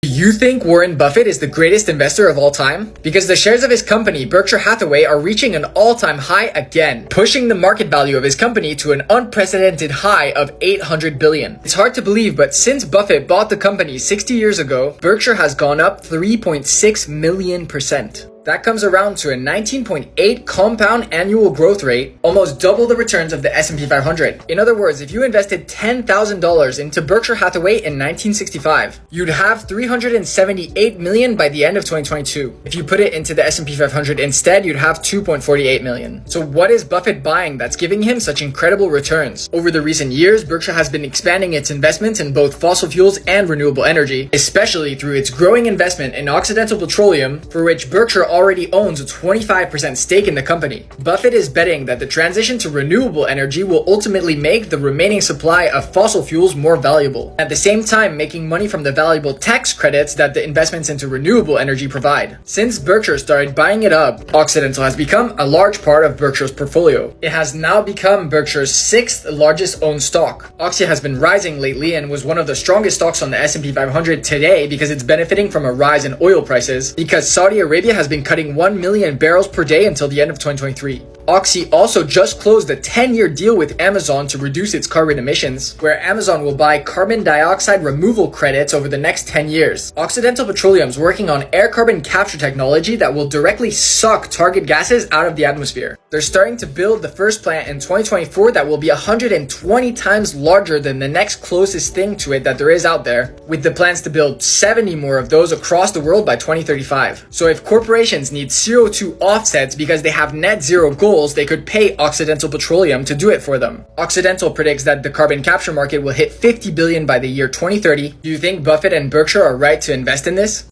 Do you think Warren Buffett is the greatest investor of all time? Because the shares of his company, Berkshire Hathaway, are reaching an all-time high again, pushing the market value of his company to an unprecedented high of $800 billion. It's hard to believe, but since Buffett bought the company 60 years ago, Berkshire has gone up 3.6 million%. That comes around to a 19.8 compound annual growth rate, almost double the returns of the S&P 500. In other words, if you invested $10,000 into Berkshire Hathaway in 1965, you'd have $378 million by the end of 2022. If you put it into the S&P 500 instead, you'd have $2.48 million. So what is Buffett buying that's giving him such incredible returns? Over the recent years, Berkshire has been expanding its investments in both fossil fuels and renewable energy, especially through its growing investment in Occidental Petroleum, for which Berkshire already owns a 25% stake in the company. Buffett is betting that the transition to renewable energy will ultimately make the remaining supply of fossil fuels more valuable, at the same time making money from the valuable tax credits that the investments into renewable energy provide. Since Berkshire started buying it up, Occidental has become a large part of Berkshire's portfolio. It has now become Berkshire's 6th largest owned stock. OXY has been rising lately and was one of the strongest stocks on the S&P 500 today because it's benefiting from a rise in oil prices, because Saudi Arabia has been cutting 1 million barrels per day until the end of 2023. OXY also just closed a 10-year deal with Amazon to reduce its carbon emissions, where Amazon will buy carbon dioxide removal credits over the next 10 years. Occidental Petroleum is working on air carbon capture technology that will directly suck target gases out of the atmosphere. They're starting to build the first plant in 2024 that will be 120 times larger than the next closest thing to it that there is out there, with the plans to build 70 more of those across the world by 2035. So if corporations need CO2 offsets because they have net zero goals, they could pay Occidental Petroleum to do it for them. Occidental predicts that the carbon capture market will hit $50 billion by the year 2030. Do you think Buffett and Berkshire are right to invest in this?